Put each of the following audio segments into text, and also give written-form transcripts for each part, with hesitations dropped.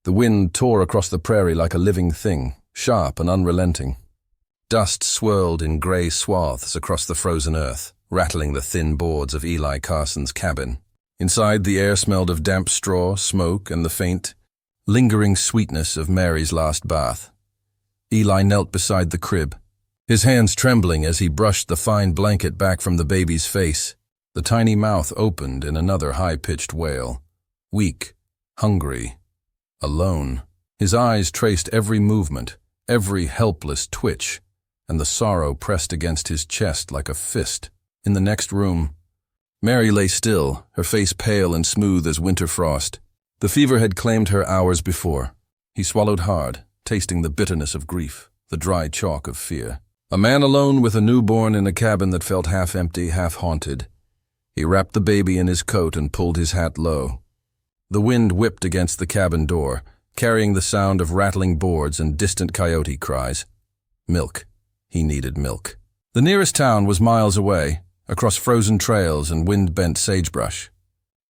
The wind tore across the prairie like a living thing, sharp and unrelenting. Dust swirled in grey swaths across the frozen earth, rattling the thin boards of Eli Carson's cabin. Inside, the air smelled of damp straw, smoke, and the faint, lingering sweetness of Mary's last bath. Eli knelt beside the crib, his hands trembling as he brushed the fine blanket back from the baby's face. The tiny mouth opened in another high-pitched wail. Weak, hungry, alone. His eyes traced every movement, every helpless twitch, and the sorrow pressed against his chest like a fist. In the next room, Mary lay still, her face pale and smooth as winter frost. The fever had claimed her hours before. He swallowed hard, tasting the bitterness of grief, the dry chalk of fear. A man alone with a newborn in a cabin that felt half empty, half haunted. He wrapped the baby in his coat and pulled his hat low. The wind whipped against the cabin door, carrying the sound of rattling boards and distant coyote cries. Milk. He needed milk. The nearest town was miles away, across frozen trails and wind-bent sagebrush.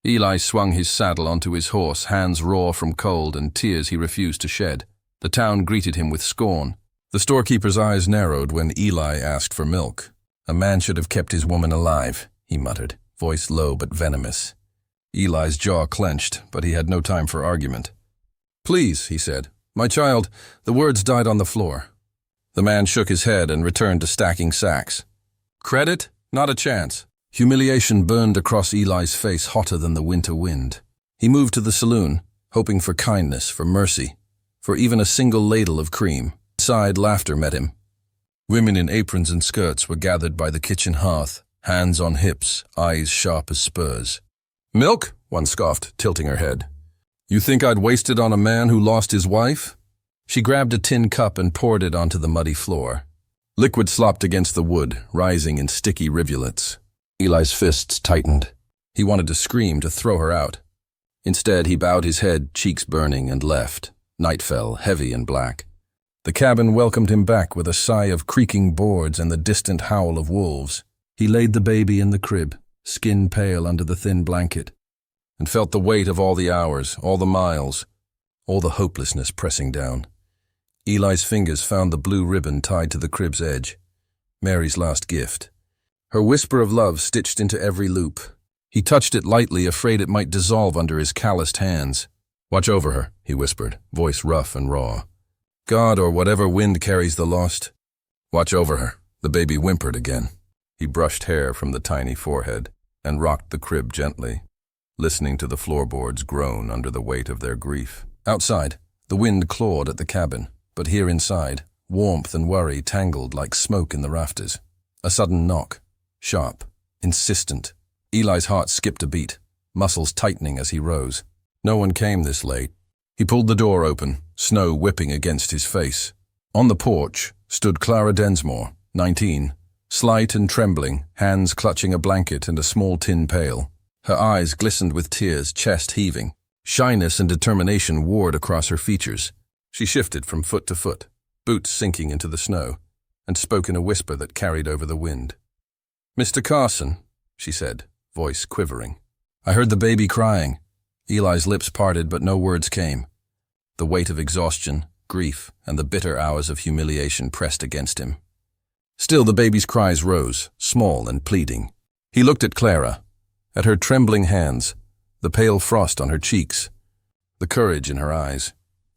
Eli swung his saddle onto his horse, hands raw from cold and tears he refused to shed. The town greeted him with scorn. The storekeeper's eyes narrowed when Eli asked for milk. A man should have kept his woman alive, he muttered, voice low but venomous. Eli's jaw clenched, but he had no time for argument. Please, he said. My child, the words died on the floor. The man shook his head and returned to stacking sacks. Credit? Not a chance. Humiliation burned across Eli's face hotter than the winter wind. He moved to the saloon, hoping for kindness, for mercy, for even a single ladle of cream. Inside, laughter met him. Women in aprons and skirts were gathered by the kitchen hearth, hands on hips, eyes sharp as spurs. Milk? One scoffed, tilting her head. You think I'd waste it on a man who lost his wife? She grabbed a tin cup and poured it onto the muddy floor. Liquid slopped against the wood, rising in sticky rivulets. Eli's fists tightened. He wanted to scream, to throw her out. Instead, he bowed his head, cheeks burning, and left. Night fell, heavy and black. The cabin welcomed him back with a sigh of creaking boards and the distant howl of wolves. He laid the baby in the crib, skin pale under the thin blanket, and felt the weight of all the hours, all the miles, all the hopelessness pressing down. Eli's fingers found the blue ribbon tied to the crib's edge, Mary's last gift. Her whisper of love stitched into every loop. He touched it lightly, afraid it might dissolve under his calloused hands. Watch over her, he whispered, voice rough and raw. God, or whatever wind carries the lost, watch over her. The baby whimpered again. He brushed hair from the tiny forehead and rocked the crib gently, listening to the floorboards groan under the weight of their grief. Outside, the wind clawed at the cabin, but here inside, warmth and worry tangled like smoke in the rafters. A sudden knock, sharp, insistent. Eli's heart skipped a beat, muscles tightening as he rose. No one came this late. He pulled the door open, snow whipping against his face. On the porch stood Clara Densmore, 19, slight and trembling, hands clutching a blanket and a small tin pail. Her eyes glistened with tears, chest heaving. Shyness and determination warred across her features. She shifted from foot to foot, boots sinking into the snow, and spoke in a whisper that carried over the wind. Mr. Carson, she said, voice quivering. I heard the baby crying. Eli's lips parted, but no words came. The weight of exhaustion, grief, and the bitter hours of humiliation pressed against him. Still the baby's cries rose, small and pleading. He looked at Clara, at her trembling hands, the pale frost on her cheeks, the courage in her eyes,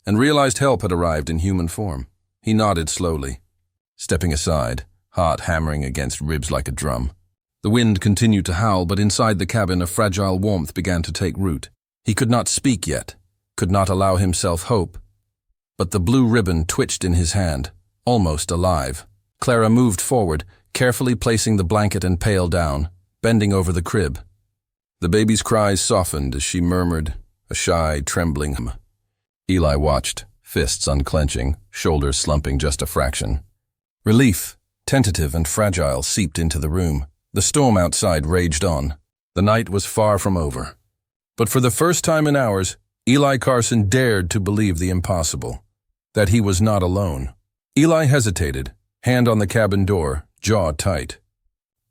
and realized help had arrived in human form. He nodded slowly, stepping aside, heart hammering against ribs like a drum. The wind continued to howl, but inside the cabin a fragile warmth began to take root. He could not speak yet, could not allow himself hope. But the blue ribbon twitched in his hand, almost alive. Clara moved forward, carefully placing the blanket and pail down, bending over the crib. The baby's cries softened as she murmured, a shy, trembling hum. Eli watched, fists unclenching, shoulders slumping just a fraction. Relief, tentative and fragile, seeped into the room. The storm outside raged on. The night was far from over. But for the first time in hours, Eli Carson dared to believe the impossible, that he was not alone. Eli hesitated, hand on the cabin door, jaw tight.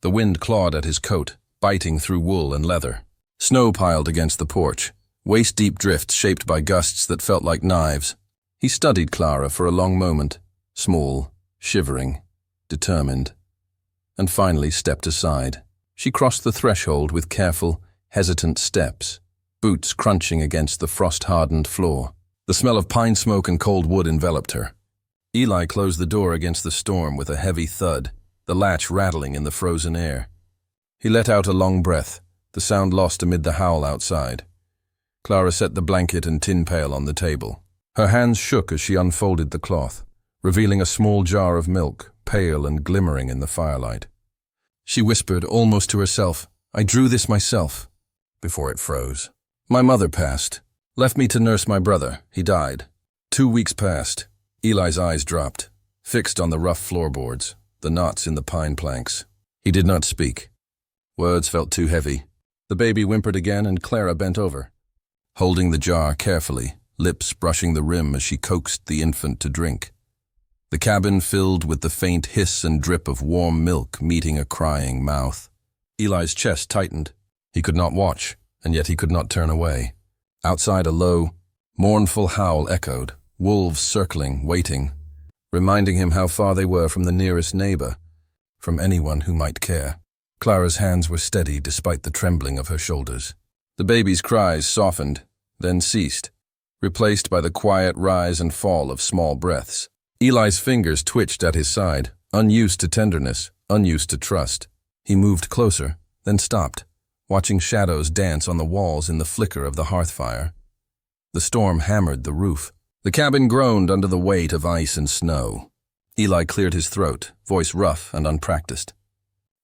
The wind clawed at his coat, biting through wool and leather. Snow piled against the porch, waist-deep drifts shaped by gusts that felt like knives. He studied Clara for a long moment, small, shivering, determined, and finally stepped aside. She crossed the threshold with careful, hesitant steps, boots crunching against the frost-hardened floor. The smell of pine smoke and cold wood enveloped her. Eli closed the door against the storm with a heavy thud, the latch rattling in the frozen air. He let out a long breath, the sound lost amid the howl outside. Clara set the blanket and tin pail on the table. Her hands shook as she unfolded the cloth, revealing a small jar of milk, pale and glimmering in the firelight. She whispered, almost to herself, "I drew this myself," before it froze. "My mother passed. Left me to nurse my brother. He died. 2 weeks passed." Eli's eyes dropped, fixed on the rough floorboards, the knots in the pine planks. He did not speak. Words felt too heavy. The baby whimpered again, and Clara bent over, holding the jar carefully, lips brushing the rim as she coaxed the infant to drink. The cabin filled with the faint hiss and drip of warm milk meeting a crying mouth. Eli's chest tightened. He could not watch, and yet he could not turn away. Outside, a low, mournful howl echoed, wolves circling, waiting, reminding him how far they were from the nearest neighbor, from anyone who might care. Clara's hands were steady despite the trembling of her shoulders. The baby's cries softened, then ceased, replaced by the quiet rise and fall of small breaths. Eli's fingers twitched at his side, unused to tenderness, unused to trust. He moved closer, then stopped, watching shadows dance on the walls in the flicker of the hearth fire. The storm hammered the roof. The cabin groaned under the weight of ice and snow. Eli cleared his throat, voice rough and unpracticed.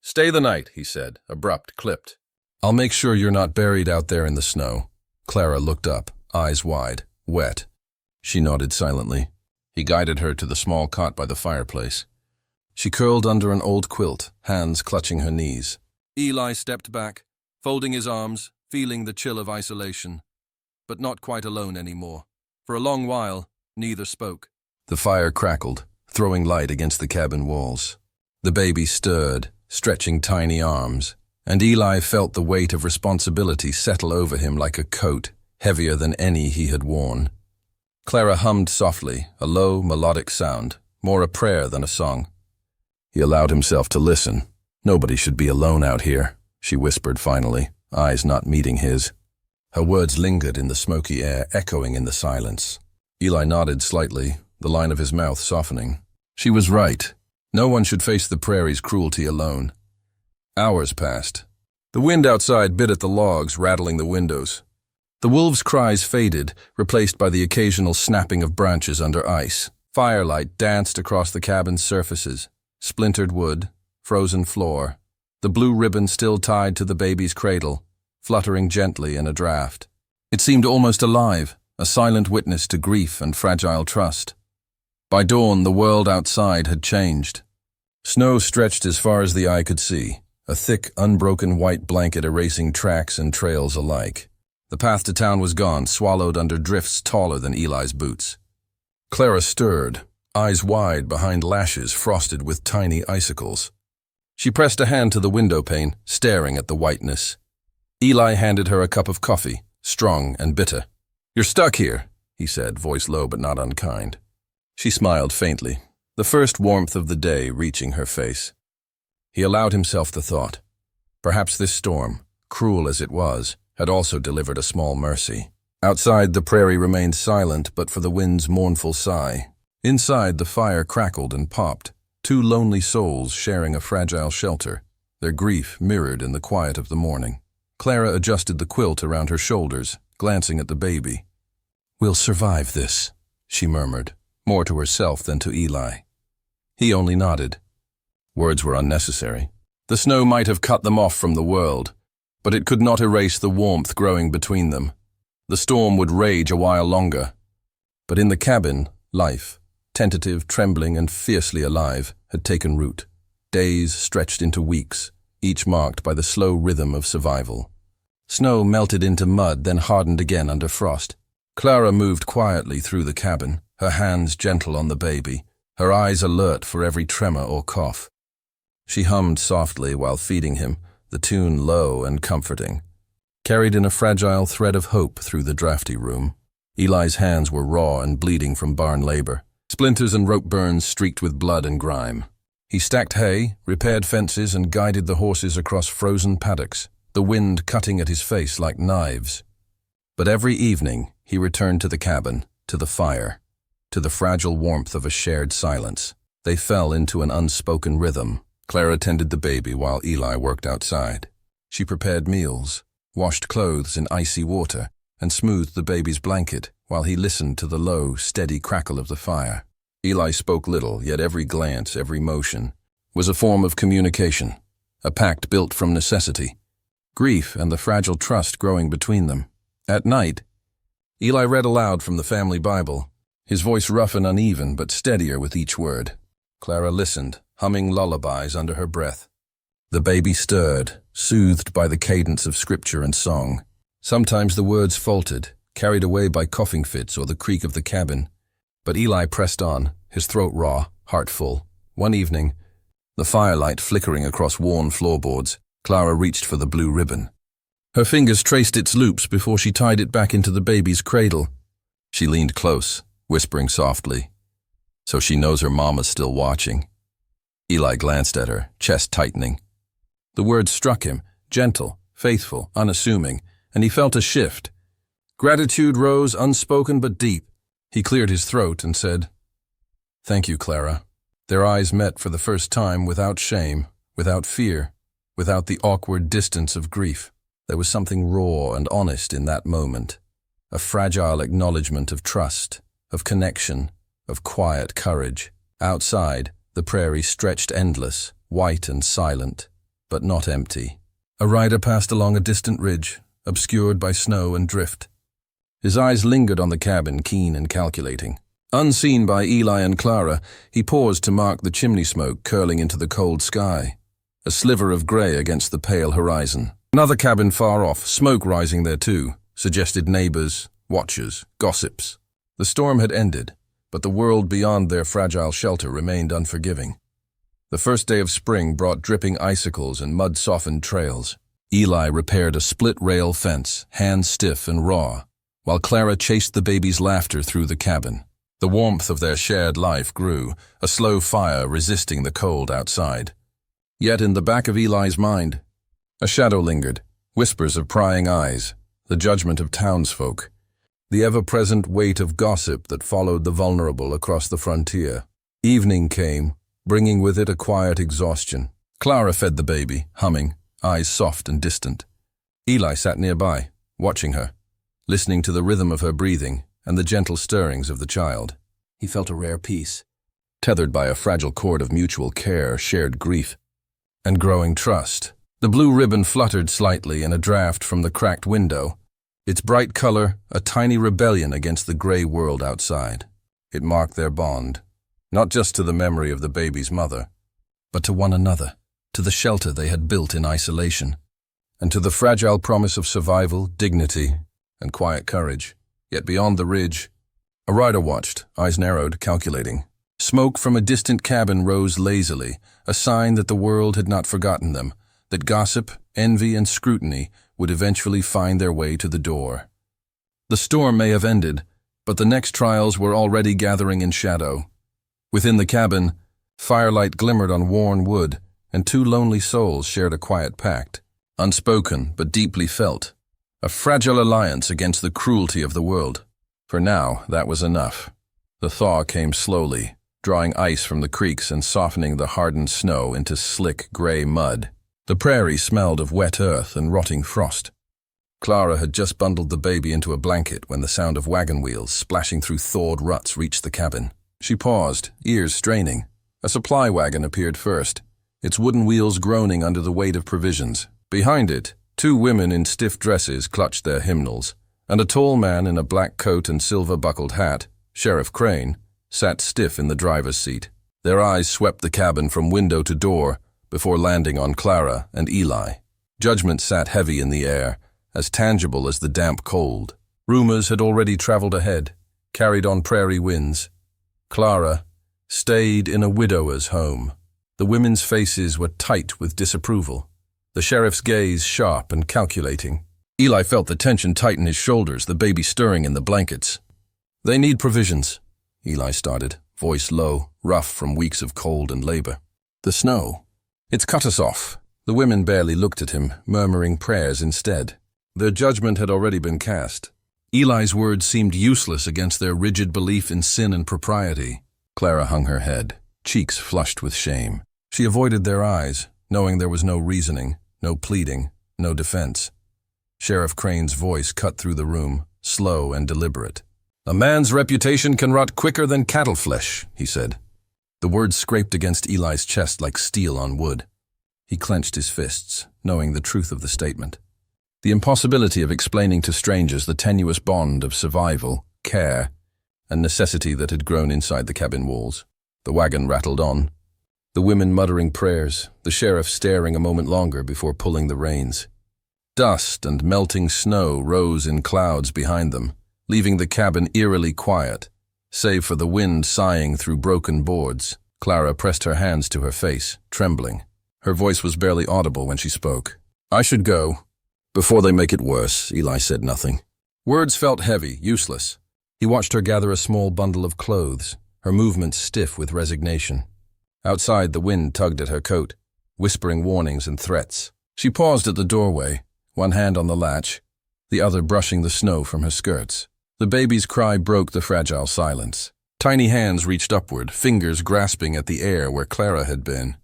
"Stay the night," he said, abrupt, clipped. "I'll make sure you're not buried out there in the snow." Clara looked up, eyes wide, wet. She nodded silently. He guided her to the small cot by the fireplace. She curled under an old quilt, hands clutching her knees. Eli stepped back, folding his arms, feeling the chill of isolation, but not quite alone anymore. For a long while, neither spoke. The fire crackled, throwing light against the cabin walls. The baby stirred, stretching tiny arms, and Eli felt the weight of responsibility settle over him like a coat, heavier than any he had worn. Clara hummed softly, a low, melodic sound, more a prayer than a song. He allowed himself to listen. "Nobody should be alone out here," she whispered finally, eyes not meeting his. Her words lingered in the smoky air, echoing in the silence. Eli nodded slightly, the line of his mouth softening. She was right. No one should face the prairie's cruelty alone. Hours passed. The wind outside bit at the logs, rattling the windows. The wolves' cries faded, replaced by the occasional snapping of branches under ice. Firelight danced across the cabin's surfaces, splintered wood, frozen floor, the blue ribbon still tied to the baby's cradle, fluttering gently in a draught. It seemed almost alive, a silent witness to grief and fragile trust. By dawn, the world outside had changed. Snow stretched as far as the eye could see, a thick, unbroken white blanket erasing tracks and trails alike. The path to town was gone, swallowed under drifts taller than Eli's boots. Clara stirred, eyes wide behind lashes frosted with tiny icicles. She pressed a hand to the window pane, staring at the whiteness. Eli handed her a cup of coffee, strong and bitter. "You're stuck here," he said, voice low but not unkind. She smiled faintly, the first warmth of the day reaching her face. He allowed himself the thought. Perhaps this storm, cruel as it was, had also delivered a small mercy. Outside, the prairie remained silent but for the wind's mournful sigh. Inside, the fire crackled and popped, two lonely souls sharing a fragile shelter, their grief mirrored in the quiet of the morning. Clara adjusted the quilt around her shoulders, glancing at the baby. "We'll survive this," she murmured, more to herself than to Eli. He only nodded. Words were unnecessary. The snow might have cut them off from the world, but it could not erase the warmth growing between them. The storm would rage a while longer. But in the cabin, life, tentative, trembling, and fiercely alive, had taken root. Days stretched into weeks, each marked by the slow rhythm of survival. Snow melted into mud, then hardened again under frost. Clara moved quietly through the cabin, her hands gentle on the baby, her eyes alert for every tremor or cough. She hummed softly while feeding him, the tune low and comforting. carried in a fragile thread of hope through the drafty room. Eli's hands were raw and bleeding from barn labor. Splinters and rope burns streaked with blood and grime. He stacked hay, repaired fences, and guided the horses across frozen paddocks, the wind cutting at his face like knives. But every evening he returned to the cabin, to the fire, to the fragile warmth of a shared silence. They fell into an unspoken rhythm. Clara tended the baby while Eli worked outside. She prepared meals, washed clothes in icy water, and smoothed the baby's blanket while he listened to the low, steady crackle of the fire. Eli spoke little, yet every glance, every motion, was a form of communication, a pact built from necessity, grief and the fragile trust growing between them. At night, Eli read aloud from the family Bible, his voice rough and uneven but steadier with each word. Clara listened, humming lullabies under her breath. The baby stirred, soothed by the cadence of scripture and song. Sometimes the words faltered, carried away by coughing fits or the creak of the cabin. But Eli pressed on, his throat raw, heart full. One evening, the firelight flickering across worn floorboards, Clara reached for the blue ribbon. Her fingers traced its loops before she tied it back into the baby's cradle. She leaned close, whispering softly, "So she knows her mama's still watching." Eli glanced at her, chest tightening. The words struck him, gentle, faithful, unassuming, and he felt a shift. Gratitude rose, unspoken but deep. He cleared his throat and said, "Thank you, Clara." Their eyes met for the first time without shame, without fear, without the awkward distance of grief. There was something raw and honest in that moment, a fragile acknowledgement of trust, of connection, of quiet courage. Outside, the prairie stretched endless, white and silent, but not empty. A rider passed along a distant ridge, obscured by snow and drift. His eyes lingered on the cabin, keen and calculating. Unseen by Eli and Clara, he paused to mark the chimney smoke curling into the cold sky, a sliver of grey against the pale horizon. Another cabin far off, smoke rising there too, suggested neighbors, watchers, gossips. The storm had ended, but the world beyond their fragile shelter remained unforgiving. The first day of spring brought dripping icicles and mud-softened trails. Eli repaired a split-rail fence, hands stiff and raw, while Clara chased the baby's laughter through the cabin. The warmth of their shared life grew, a slow fire resisting the cold outside. Yet in the back of Eli's mind, a shadow lingered, whispers of prying eyes, the judgment of townsfolk, the ever-present weight of gossip that followed the vulnerable across the frontier. Evening came, bringing with it a quiet exhaustion. Clara fed the baby, humming, eyes soft and distant. Eli sat nearby, watching her, listening to the rhythm of her breathing and the gentle stirrings of the child. He felt a rare peace, tethered by a fragile cord of mutual care, shared grief, and growing trust. The blue ribbon fluttered slightly in a draft from the cracked window, its bright color a tiny rebellion against the gray world outside. It marked their bond, not just to the memory of the baby's mother, but to one another, to the shelter they had built in isolation, and to the fragile promise of survival, dignity, and quiet courage. Yet beyond the ridge, a rider watched, eyes narrowed, calculating. Smoke from a distant cabin rose lazily, a sign that the world had not forgotten them, that gossip, envy, and scrutiny would eventually find their way to the door. The storm may have ended, but the next trials were already gathering in shadow. Within the cabin, firelight glimmered on worn wood, and two lonely souls shared a quiet pact, unspoken but deeply felt, a fragile alliance against the cruelty of the world. For now, that was enough. The thaw came slowly, drawing ice from the creeks and softening the hardened snow into slick gray mud. The prairie smelled of wet earth and rotting frost. Clara had just bundled the baby into a blanket when the sound of wagon wheels splashing through thawed ruts reached the cabin. She paused, ears straining. A supply wagon appeared first, its wooden wheels groaning under the weight of provisions. Behind it, two women in stiff dresses clutched their hymnals, and a tall man in a black coat and silver-buckled hat, Sheriff Crane, sat stiff in the driver's seat. Their eyes swept the cabin from window to door before landing on Clara and Eli. Judgment sat heavy in the air, as tangible as the damp cold. Rumors had already traveled ahead, carried on prairie winds. Clara stayed in a widower's home. The women's faces were tight with disapproval, the sheriff's gaze sharp and calculating. Eli felt the tension tighten his shoulders, the baby stirring in the blankets. "They need provisions," Eli started, voice low, rough from weeks of cold and labor. "The snow. It's cut us off." The women barely looked at him, murmuring prayers instead. Their judgment had already been cast. Eli's words seemed useless against their rigid belief in sin and propriety. Clara hung her head, cheeks flushed with shame. She avoided their eyes, knowing there was no reasoning, no pleading, no defense. Sheriff Crane's voice cut through the room, slow and deliberate. "A man's reputation can rot quicker than cattle flesh," he said. The words scraped against Eli's chest like steel on wood. He clenched his fists, knowing the truth of the statement. The impossibility of explaining to strangers the tenuous bond of survival, care, and necessity that had grown inside the cabin walls. The wagon rattled on, the women muttering prayers, the sheriff staring a moment longer before pulling the reins. Dust and melting snow rose in clouds behind them, leaving the cabin eerily quiet, save for the wind sighing through broken boards. Clara pressed her hands to her face, trembling. Her voice was barely audible when she spoke. "I should go. Before they make it worse." Eli said nothing. Words felt heavy, useless. He watched her gather a small bundle of clothes, her movements stiff with resignation. Outside, the wind tugged at her coat, whispering warnings and threats. She paused at the doorway, one hand on the latch, the other brushing the snow from her skirts. The baby's cry broke the fragile silence. Tiny hands reached upward, fingers grasping at the air where Clara had been.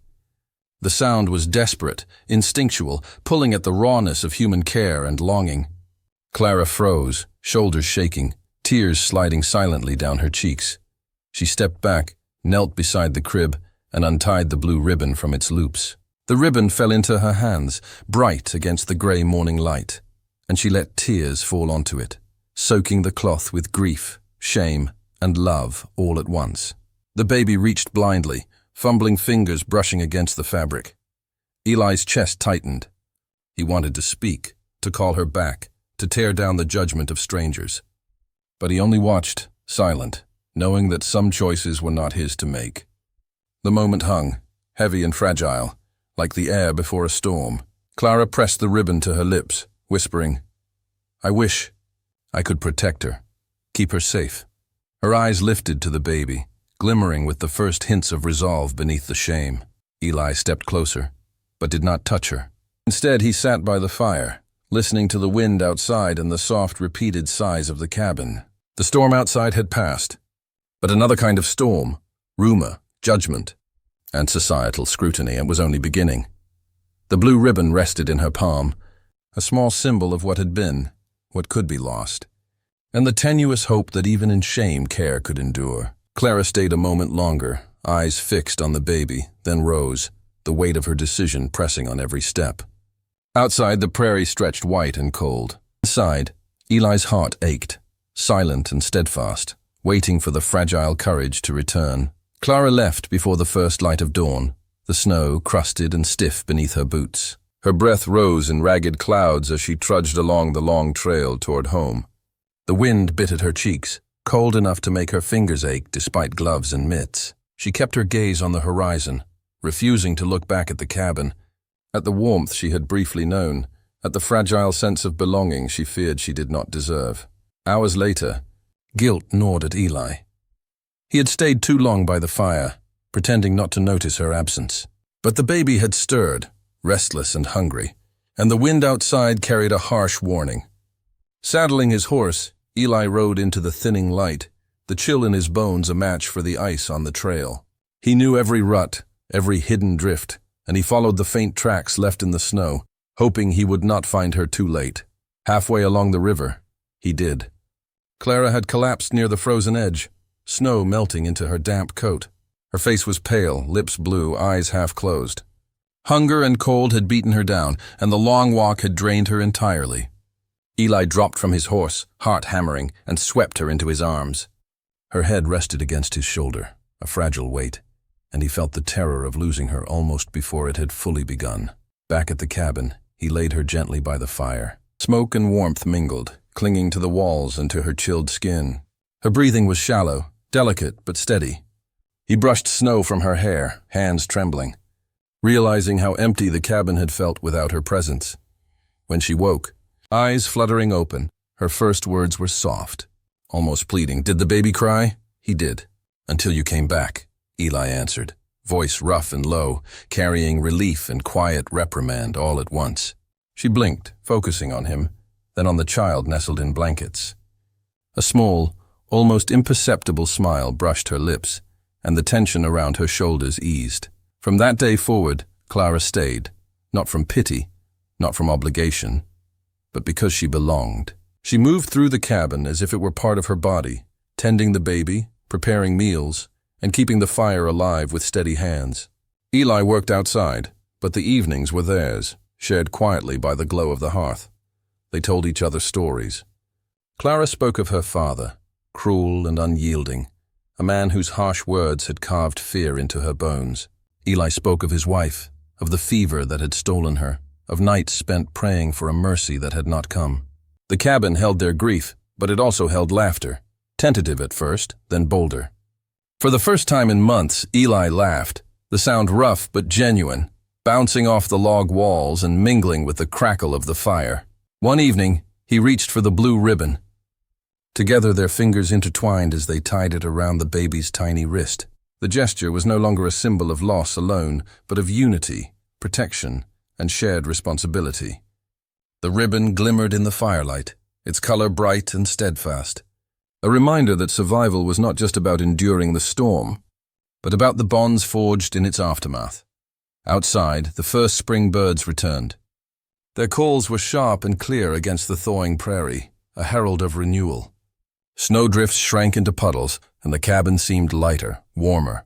The sound was desperate, instinctual, pulling at the rawness of human care and longing. Clara froze, shoulders shaking, tears sliding silently down her cheeks. She stepped back, knelt beside the crib, and untied the blue ribbon from its loops. The ribbon fell into her hands, bright against the gray morning light, and she let tears fall onto it, soaking the cloth with grief, shame, and love all at once. The baby reached blindly, fumbling fingers brushing against the fabric. Eli's chest tightened. He wanted to speak, to call her back, to tear down the judgment of strangers. But he only watched, silent, knowing that some choices were not his to make. The moment hung, heavy and fragile, like the air before a storm. Clara pressed the ribbon to her lips, whispering, "I wish I could protect her, keep her safe." Her eyes lifted to the baby, glimmering with the first hints of resolve beneath the shame. Eli stepped closer, but did not touch her. Instead, he sat by the fire, listening to the wind outside and the soft, repeated sighs of the cabin. The storm outside had passed, but another kind of storm, rumor, judgment, and societal scrutiny, was only beginning. The blue ribbon rested in her palm, a small symbol of what had been, what could be lost, and the tenuous hope that even in shame care could endure. Clara stayed a moment longer, eyes fixed on the baby, then rose, the weight of her decision pressing on every step. Outside, the prairie stretched white and cold. Inside, Eli's heart ached, silent and steadfast, waiting for the fragile courage to return. Clara left before the first light of dawn, the snow crusted and stiff beneath her boots. Her breath rose in ragged clouds as she trudged along the long trail toward home. The wind bit at her cheeks, cold enough to make her fingers ache despite gloves and mitts. She kept her gaze on the horizon, refusing to look back at the cabin, at the warmth she had briefly known, at the fragile sense of belonging she feared she did not deserve. Hours later, guilt gnawed at Eli. He had stayed too long by the fire, pretending not to notice her absence. But the baby had stirred, restless and hungry, and the wind outside carried a harsh warning. Saddling his horse, Eli rode into the thinning light, the chill in his bones a match for the ice on the trail. He knew every rut, every hidden drift, and he followed the faint tracks left in the snow, hoping he would not find her too late. Halfway along the river, he did. Clara had collapsed near the frozen edge, snow melting into her damp coat. Her face was pale, lips blue, eyes half closed. Hunger and cold had beaten her down, and the long walk had drained her entirely. Eli dropped from his horse, heart hammering, and swept her into his arms. Her head rested against his shoulder, a fragile weight, and he felt the terror of losing her almost before it had fully begun. Back at the cabin, he laid her gently by the fire. Smoke and warmth mingled, clinging to the walls and to her chilled skin. Her breathing was shallow, delicate but steady. He brushed snow from her hair, hands trembling, realizing how empty the cabin had felt without her presence. When she woke, Eyes fluttering open, her first words were soft, almost pleading. "Did the baby cry?" "He did. Until you came back," Eli answered, voice rough and low, carrying relief and quiet reprimand all at once. She blinked, focusing on him, then on the child nestled in blankets. A small, almost imperceptible smile brushed her lips, and the tension around her shoulders eased. From that day forward, Clara stayed, not from pity, not from obligation, but because she belonged. She moved through the cabin as if it were part of her body, tending the baby, preparing meals, and keeping the fire alive with steady hands. Eli worked outside, but the evenings were theirs, shared quietly by the glow of the hearth. They told each other stories. Clara spoke of her father, cruel and unyielding, a man whose harsh words had carved fear into her bones. Eli spoke of his wife, of the fever that had stolen her, of nights spent praying for a mercy that had not come. The cabin held their grief, but it also held laughter, tentative at first, then bolder. For the first time in months, Eli laughed, the sound rough but genuine, bouncing off the log walls and mingling with the crackle of the fire. One evening, he reached for the blue ribbon. Together their fingers intertwined as they tied it around the baby's tiny wrist. The gesture was no longer a symbol of loss alone, but of unity, protection, and shared responsibility. The ribbon glimmered in the firelight, its color bright and steadfast. A reminder that survival was not just about enduring the storm, but about the bonds forged in its aftermath. Outside, the first spring birds returned. Their calls were sharp and clear against the thawing prairie, a herald of renewal. Snowdrifts shrank into puddles, and the cabin seemed lighter, warmer.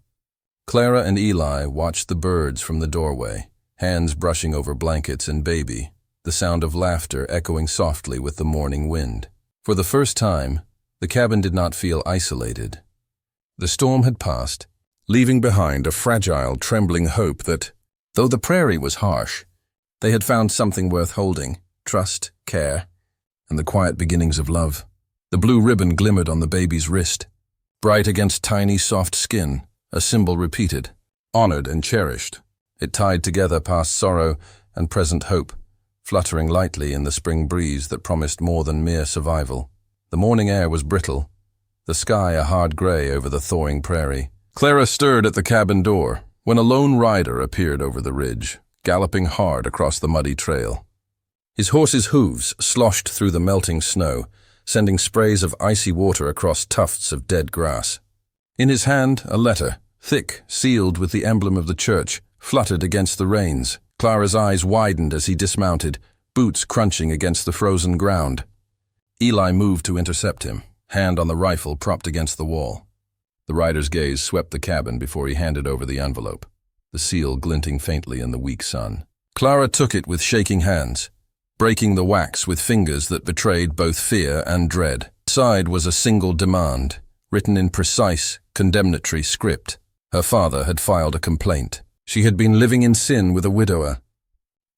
Clara and Eli watched the birds from the doorway, hands brushing over blankets and baby, the sound of laughter echoing softly with the morning wind. For the first time, the cabin did not feel isolated. The storm had passed, leaving behind a fragile, trembling hope that, though the prairie was harsh, they had found something worth holding: trust, care, and the quiet beginnings of love. The blue ribbon glimmered on the baby's wrist, bright against tiny, soft skin, a symbol repeated, honored and cherished. It tied together past sorrow and present hope, fluttering lightly in the spring breeze that promised more than mere survival. The morning air was brittle, the sky a hard gray over the thawing prairie. Clara stirred at the cabin door when a lone rider appeared over the ridge, galloping hard across the muddy trail. His horse's hooves sloshed through the melting snow, sending sprays of icy water across tufts of dead grass. In his hand, a letter, thick, sealed with the emblem of the church, fluttered against the reins. Clara's eyes widened as he dismounted, boots crunching against the frozen ground. Eli moved to intercept him, hand on the rifle propped against the wall. The rider's gaze swept the cabin before he handed over the envelope, the seal glinting faintly in the weak sun. Clara took it with shaking hands, breaking the wax with fingers that betrayed both fear and dread. Inside was a single demand, written in precise, condemnatory script. Her father had filed a complaint. She had been living in sin with a widower.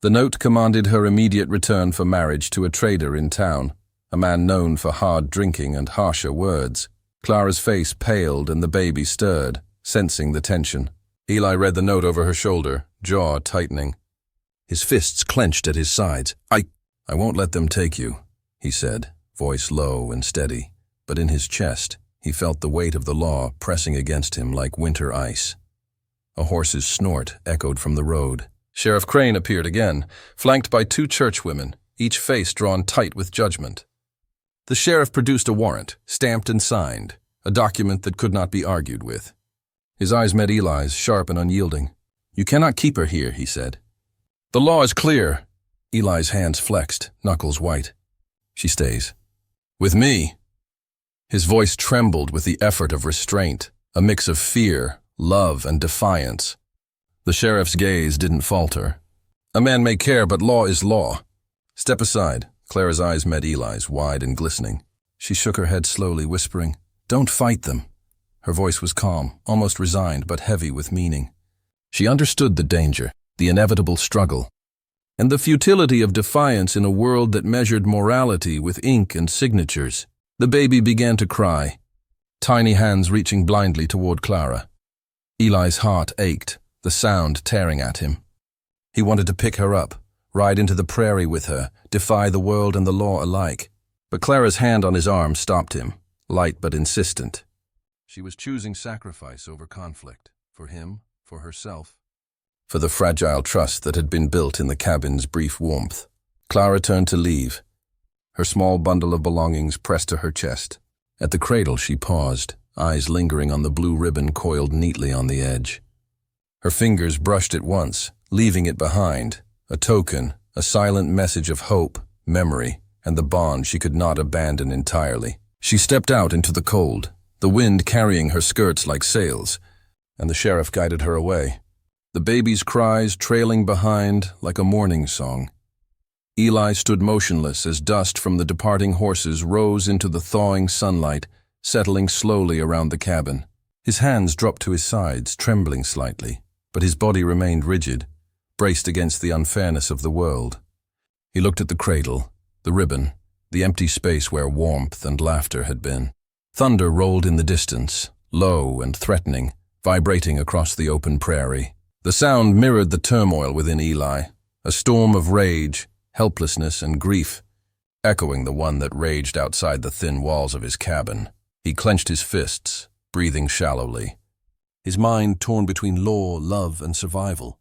The note commanded her immediate return for marriage to a trader in town, a man known for hard drinking and harsher words. Clara's face paled and the baby stirred, sensing the tension. Eli read the note over her shoulder, jaw tightening. His fists clenched at his sides. I won't let them take you, he said, voice low and steady, but in his chest he felt the weight of the law pressing against him like winter ice. A horse's snort echoed from the road. Sheriff Crane appeared again, flanked by 2 churchwomen, each face drawn tight with judgment. The sheriff produced a warrant, stamped and signed, a document that could not be argued with. His eyes met Eli's, sharp and unyielding. "You cannot keep her here," he said. "The law is clear." Eli's hands flexed, knuckles white. "She stays. With me." His voice trembled with the effort of restraint, a mix of fear, love, and defiance. The sheriff's gaze didn't falter. "A man may care, but law is law." "Step aside." Clara's eyes met Eli's, wide and glistening. She shook her head slowly, whispering, "Don't fight them." Her voice was calm, almost resigned, but heavy with meaning. She understood the danger, the inevitable struggle, and the futility of defiance in a world that measured morality with ink and signatures. The baby began to cry, tiny hands reaching blindly toward Clara. Eli's heart ached, the sound tearing at him. He wanted to pick her up, ride into the prairie with her, defy the world and the law alike. But Clara's hand on his arm stopped him, light but insistent. She was choosing sacrifice over conflict, for him, for herself, for the fragile trust that had been built in the cabin's brief warmth. Clara turned to leave, her small bundle of belongings pressed to her chest. At the cradle she paused, eyes lingering on the blue ribbon coiled neatly on the edge. Her fingers brushed it once, leaving it behind, a token, a silent message of hope, memory, and the bond she could not abandon entirely. She stepped out into the cold, the wind carrying her skirts like sails, and the sheriff guided her away, the baby's cries trailing behind like a mourning song. Eli stood motionless as dust from the departing horses rose into the thawing sunlight, settling slowly around the cabin. His hands dropped to his sides, trembling slightly, but his body remained rigid, braced against the unfairness of the world. He looked at the cradle, the ribbon, the empty space where warmth and laughter had been. Thunder rolled in the distance, low and threatening, vibrating across the open prairie. The sound mirrored the turmoil within Eli, a storm of rage, helplessness, and grief, echoing the one that raged outside the thin walls of his cabin. He clenched his fists, breathing shallowly, his mind torn between law, love, and survival.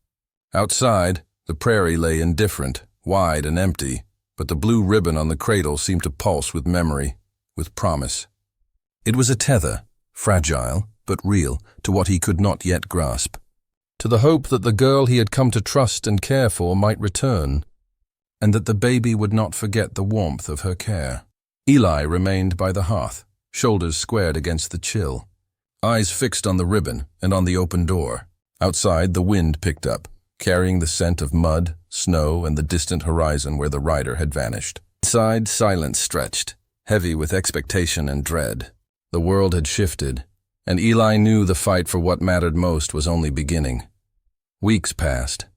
Outside, the prairie lay indifferent, wide and empty, but the blue ribbon on the cradle seemed to pulse with memory, with promise. It was a tether, fragile but real, to what he could not yet grasp, to the hope that the girl he had come to trust and care for might return, and that the baby would not forget the warmth of her care. Eli remained by the hearth, shoulders squared against the chill, eyes fixed on the ribbon and on the open door. Outside, the wind picked up, carrying the scent of mud, snow, and the distant horizon where the rider had vanished. Inside, silence stretched, heavy with expectation and dread. The world had shifted, and Eli knew the fight for what mattered most was only beginning. Weeks passed.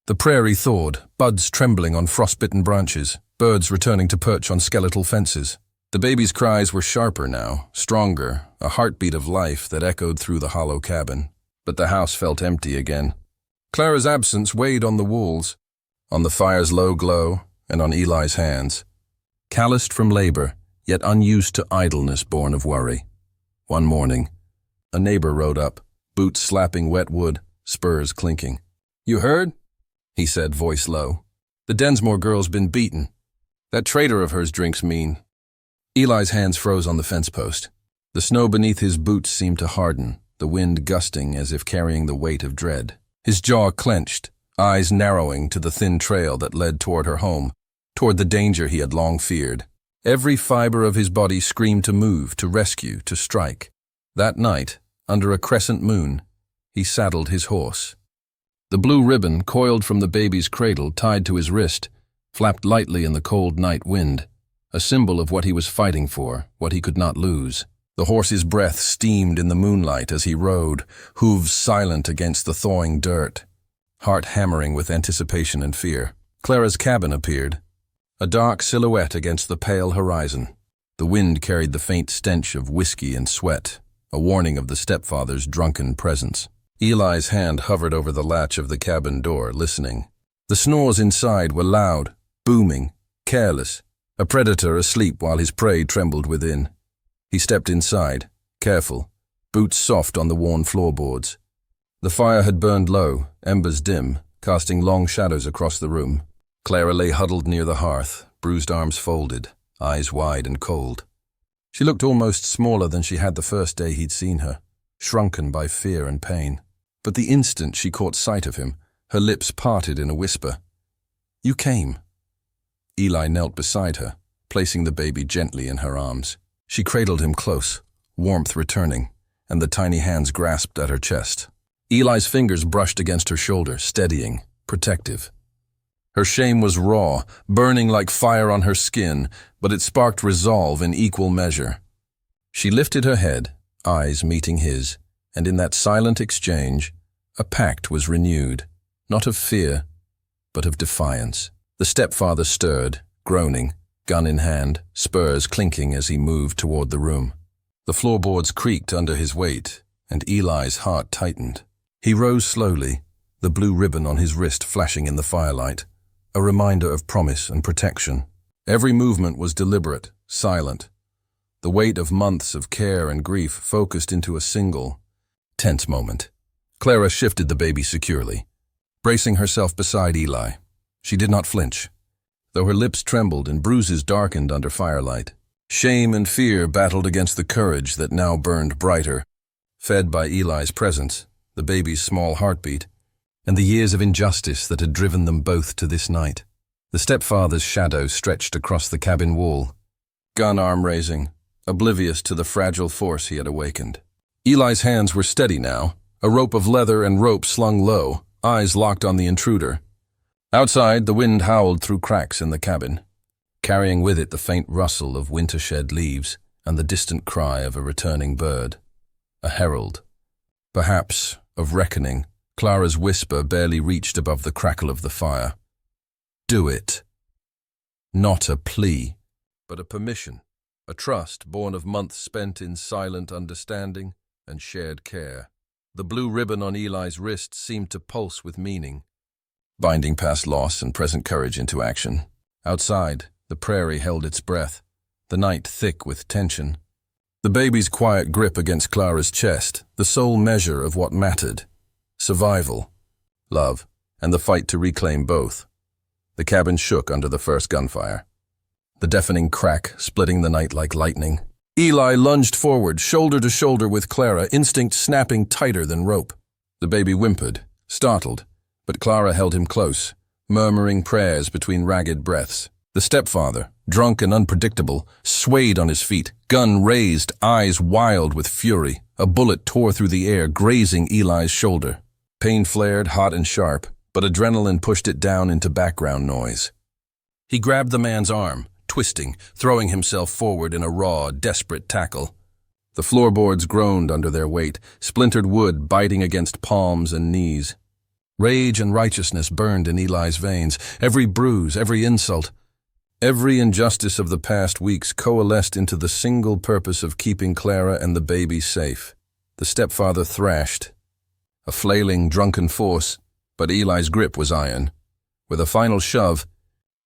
The prairie thawed, buds trembling on frostbitten branches, birds returning to perch on skeletal fences. The baby's cries were sharper now, stronger, a heartbeat of life that echoed through the hollow cabin. But the house felt empty again. Clara's absence weighed on the walls, on the fire's low glow, and on Eli's hands. Calloused from labor, yet unused to idleness born of worry. One morning, a neighbor rode up, boots slapping wet wood, spurs clinking. "You heard?" he said, voice low. "The Densmore girl's been beaten. That traitor of hers drinks mean." Eli's hands froze on the fence post. The snow beneath his boots seemed to harden, the wind gusting as if carrying the weight of dread. His jaw clenched, eyes narrowing to the thin trail that led toward her home, toward the danger he had long feared. Every fiber of his body screamed to move, to rescue, to strike. That night, under a crescent moon, he saddled his horse. The blue ribbon, coiled from the baby's cradle, tied to his wrist, flapped lightly in the cold night wind, a symbol of what he was fighting for, what he could not lose. The horse's breath steamed in the moonlight as he rode, hooves silent against the thawing dirt, heart hammering with anticipation and fear. Clara's cabin appeared, a dark silhouette against the pale horizon. The wind carried the faint stench of whiskey and sweat, a warning of the stepfather's drunken presence. Eli's hand hovered over the latch of the cabin door, listening. The snores inside were loud, booming, careless, a predator asleep while his prey trembled within. He stepped inside, careful, boots soft on the worn floorboards. The fire had burned low, embers dim, casting long shadows across the room. Clara lay huddled near the hearth, bruised arms folded, eyes wide and cold. She looked almost smaller than she had the first day he'd seen her, shrunken by fear and pain. But the instant she caught sight of him, her lips parted in a whisper. "You came." Eli knelt beside her, placing the baby gently in her arms. She cradled him close, warmth returning, and the tiny hands grasped at her chest. Eli's fingers brushed against her shoulder, steadying, protective. Her shame was raw, burning like fire on her skin, but it sparked resolve in equal measure. She lifted her head, eyes meeting his, and in that silent exchange, a pact was renewed, not of fear, but of defiance. The stepfather stirred, groaning, gun in hand, spurs clinking as he moved toward the room. The floorboards creaked under his weight, and Eli's heart tightened. He rose slowly, the blue ribbon on his wrist flashing in the firelight, a reminder of promise and protection. Every movement was deliberate, silent. The weight of months of care and grief focused into a single, tense moment. Clara shifted the baby securely, bracing herself beside Eli. She did not flinch, though her lips trembled and bruises darkened under firelight. Shame and fear battled against the courage that now burned brighter, fed by Eli's presence, the baby's small heartbeat, and the years of injustice that had driven them both to this night. The stepfather's shadow stretched across the cabin wall, gun arm raising, oblivious to the fragile force he had awakened. Eli's hands were steady now, a rope of leather and rope slung low, eyes locked on the intruder. Outside, the wind howled through cracks in the cabin, carrying with it the faint rustle of winter-shed leaves and the distant cry of a returning bird. A herald, perhaps, of reckoning. Clara's whisper barely reached above the crackle of the fire. Do it. Not a plea, but a permission, a trust born of months spent in silent understanding and shared care. The blue ribbon on Eli's wrist seemed to pulse with meaning, binding past loss and present courage into action. Outside, the prairie held its breath, the night thick with tension. The baby's quiet grip against Clara's chest, the sole measure of what mattered. Survival, love, and the fight to reclaim both. The cabin shook under the first gunfire, the deafening crack splitting the night like lightning. Eli lunged forward, shoulder to shoulder with Clara, instinct snapping tighter than rope. The baby whimpered, startled, but Clara held him close, murmuring prayers between ragged breaths. The stepfather, drunk and unpredictable, swayed on his feet, gun raised, eyes wild with fury. A bullet tore through the air, grazing Eli's shoulder. Pain flared, hot and sharp, but adrenaline pushed it down into background noise. He grabbed the man's arm, twisting, throwing himself forward in a raw, desperate tackle. The floorboards groaned under their weight, splintered wood biting against palms and knees. Rage and righteousness burned in Eli's veins, every bruise, every insult. Every injustice of the past weeks coalesced into the single purpose of keeping Clara and the baby safe. The stepfather thrashed, a flailing, drunken force, but Eli's grip was iron. With a final shove,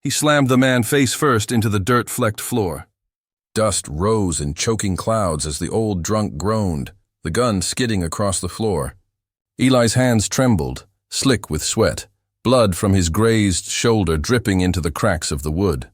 he slammed the man face first into the dirt-flecked floor. Dust rose in choking clouds as the old drunk groaned, the gun skidding across the floor. Eli's hands trembled, slick with sweat, blood from his grazed shoulder dripping into the cracks of the wood.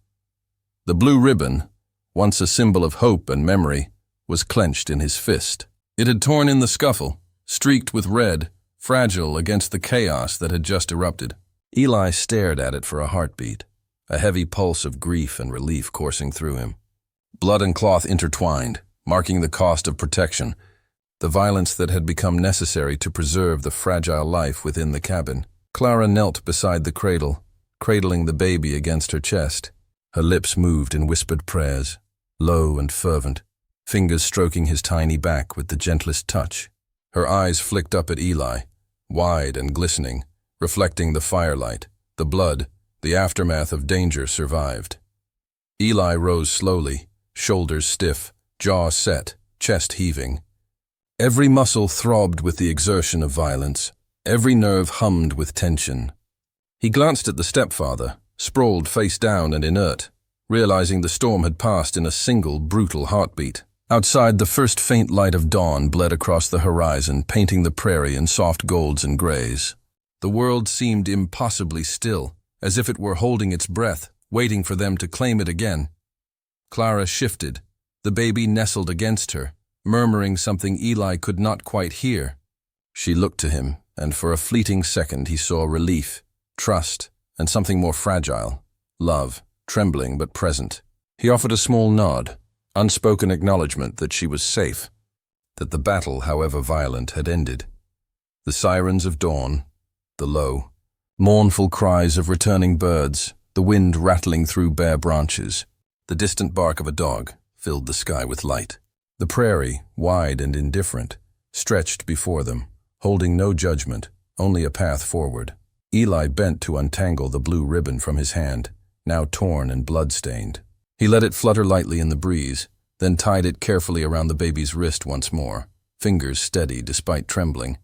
The blue ribbon, once a symbol of hope and memory, was clenched in his fist. It had torn in the scuffle, streaked with red, fragile against the chaos that had just erupted. Eli stared at it for a heartbeat, a heavy pulse of grief and relief coursing through him. Blood and cloth intertwined, marking the cost of protection, the violence that had become necessary to preserve the fragile life within the cabin. Clara knelt beside the cradle, cradling the baby against her chest. Her lips moved in whispered prayers, low and fervent, fingers stroking his tiny back with the gentlest touch. Her eyes flicked up at Eli, wide and glistening, reflecting the firelight, the blood, the aftermath of danger survived. Eli rose slowly, shoulders stiff, jaw set, chest heaving. Every muscle throbbed with the exertion of violence, every nerve hummed with tension. He glanced at the stepfather, sprawled face down and inert, realizing the storm had passed in a single brutal heartbeat. Outside, the first faint light of dawn bled across the horizon, painting the prairie in soft golds and grays. The world seemed impossibly still, as if it were holding its breath, waiting for them to claim it again. Clara shifted, the baby nestled against her, murmuring something Eli could not quite hear. She looked to him, and for a fleeting second he saw relief, trust, and something more fragile, love, trembling but present. He offered a small nod, unspoken acknowledgement that she was safe, that the battle, however violent, had ended. The sirens of dawn, the low, mournful cries of returning birds, the wind rattling through bare branches, the distant bark of a dog filled the sky with light. The prairie, wide and indifferent, stretched before them, holding no judgment, only a path forward. Eli bent to untangle the blue ribbon from his hand, now torn and blood-stained. He let it flutter lightly in the breeze, then tied it carefully around the baby's wrist once more, fingers steady despite trembling.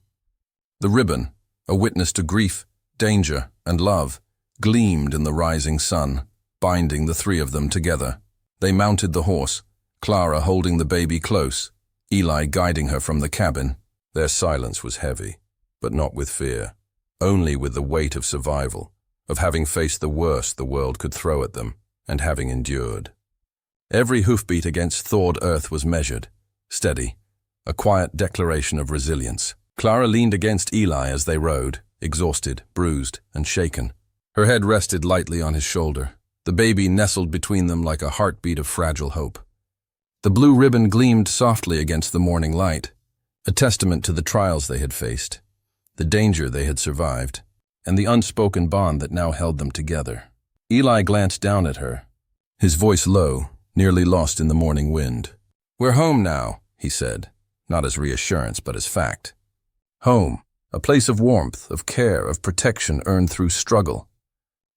The ribbon, a witness to grief, danger, and love, gleamed in the rising sun, binding the three of them together. They mounted the horse, Clara holding the baby close, Eli guiding her from the cabin. Their silence was heavy, but not with fear, only with the weight of survival, of having faced the worst the world could throw at them, and having endured. Every hoofbeat against thawed earth was measured, steady, a quiet declaration of resilience. Clara leaned against Eli as they rode, exhausted, bruised, and shaken. Her head rested lightly on his shoulder. The baby nestled between them like a heartbeat of fragile hope. The blue ribbon gleamed softly against the morning light, a testament to the trials they had faced, the danger they had survived, and the unspoken bond that now held them together. Eli glanced down at her, his voice low, nearly lost in the morning wind. "We're home now," he said, not as reassurance but as fact. Home, a place of warmth, of care, of protection earned through struggle.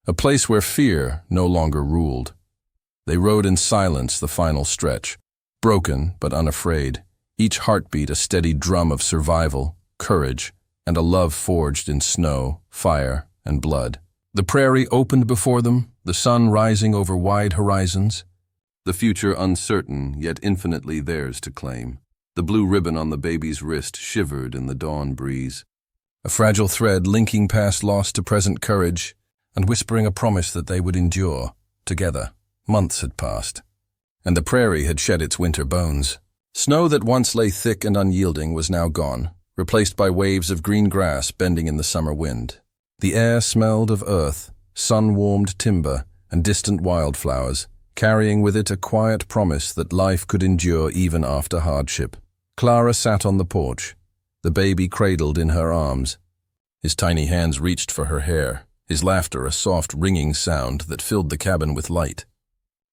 A place where fear no longer ruled. They rode in silence the final stretch, broken but unafraid, each heartbeat a steady drum of survival, courage, and a love forged in snow, fire, and blood. The prairie opened before them, the sun rising over wide horizons, the future uncertain yet infinitely theirs to claim. The blue ribbon on the baby's wrist shivered in the dawn breeze, a fragile thread linking past lost to present courage and whispering a promise that they would endure, together. Months had passed, and the prairie had shed its winter bones. Snow that once lay thick and unyielding was now gone, replaced by waves of green grass bending in the summer wind. The air smelled of earth, sun-warmed timber, and distant wildflowers, carrying with it a quiet promise that life could endure even after hardship. Clara sat on the porch, the baby cradled in her arms. His tiny hands reached for her hair, his laughter a soft ringing sound that filled the cabin with light.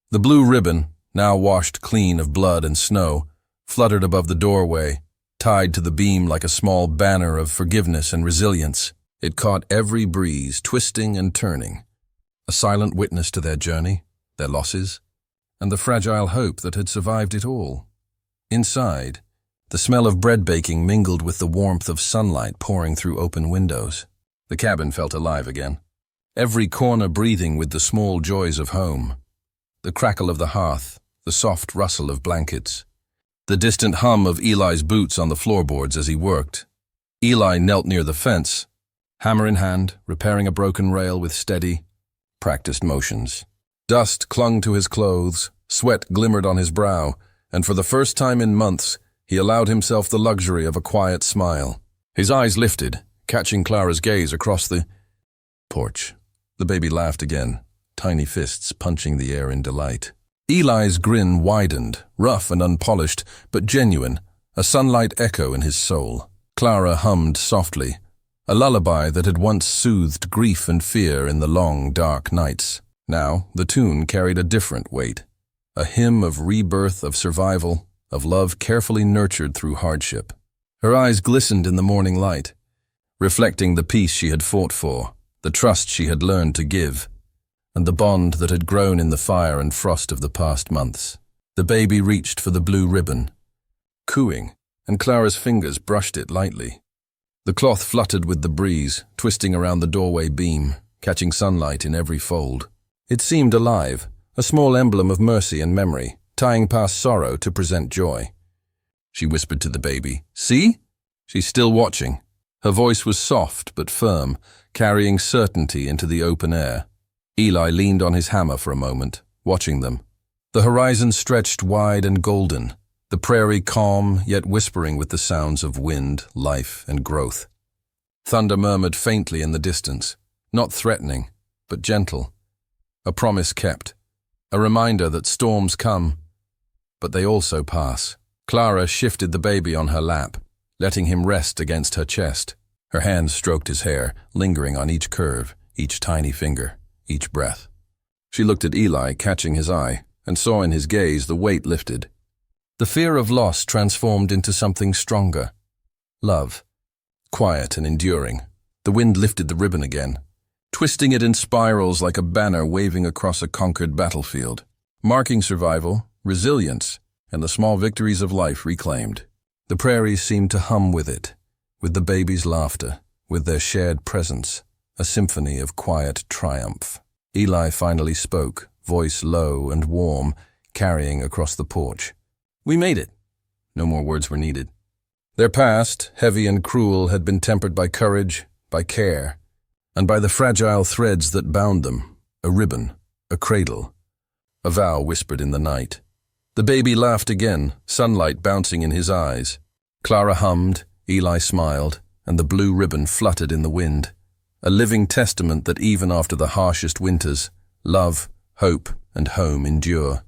The blue ribbon, now washed clean of blood and snow, fluttered above the doorway, tied to the beam like a small banner of forgiveness and resilience. It caught every breeze, twisting and turning, a silent witness to their journey, their losses, and the fragile hope that had survived it all. Inside, the smell of bread baking mingled with the warmth of sunlight pouring through open windows. The cabin felt alive again, every corner breathing with the small joys of home. The crackle of the hearth, the soft rustle of blankets, the distant hum of Eli's boots on the floorboards as he worked. Eli knelt near the fence, hammer in hand, repairing a broken rail with steady, practiced motions. Dust clung to his clothes, sweat glimmered on his brow, and for the first time in months, he allowed himself the luxury of a quiet smile. His eyes lifted, catching Clara's gaze across the porch. The baby laughed again, tiny fists punching the air in delight. Eli's grin widened, rough and unpolished, but genuine, a sunlight echo in his soul. Clara hummed softly, a lullaby that had once soothed grief and fear in the long, dark nights. Now, the tune carried a different weight, a hymn of rebirth, of survival, of love carefully nurtured through hardship. Her eyes glistened in the morning light, reflecting the peace she had fought for, the trust she had learned to give, and the bond that had grown in the fire and frost of the past months. The baby reached for the blue ribbon, cooing, and Clara's fingers brushed it lightly. The cloth fluttered with the breeze, twisting around the doorway beam, catching sunlight in every fold. It seemed alive, a small emblem of mercy and memory, tying past sorrow to present joy. She whispered to the baby, "See? She's still watching." Her voice was soft but firm, carrying certainty into the open air. Eli leaned on his hammer for a moment, watching them. The horizon stretched wide and golden, the prairie calm yet whispering with the sounds of wind, life, and growth. Thunder murmured faintly in the distance, not threatening, but gentle. A promise kept, a reminder that storms come, but they also pass. Clara shifted the baby on her lap, letting him rest against her chest. Her hands stroked his hair, lingering on each curve, each tiny finger, each breath. She looked at Eli, catching his eye, and saw in his gaze the weight lifted. The fear of loss transformed into something stronger. Love, quiet and enduring. The wind lifted the ribbon again, twisting it in spirals like a banner waving across a conquered battlefield, marking survival, resilience, and the small victories of life reclaimed. The prairies seemed to hum with it, with the baby's laughter, with their shared presence, a symphony of quiet triumph. Eli finally spoke, voice low and warm, carrying across the porch. "We made it." No more words were needed. Their past, heavy and cruel, had been tempered by courage, by care, and by the fragile threads that bound them, a ribbon, a cradle, a vow whispered in the night. The baby laughed again, sunlight bouncing in his eyes. Clara hummed, Eli smiled, and the blue ribbon fluttered in the wind, a living testament that even after the harshest winters, love, hope, and home endure.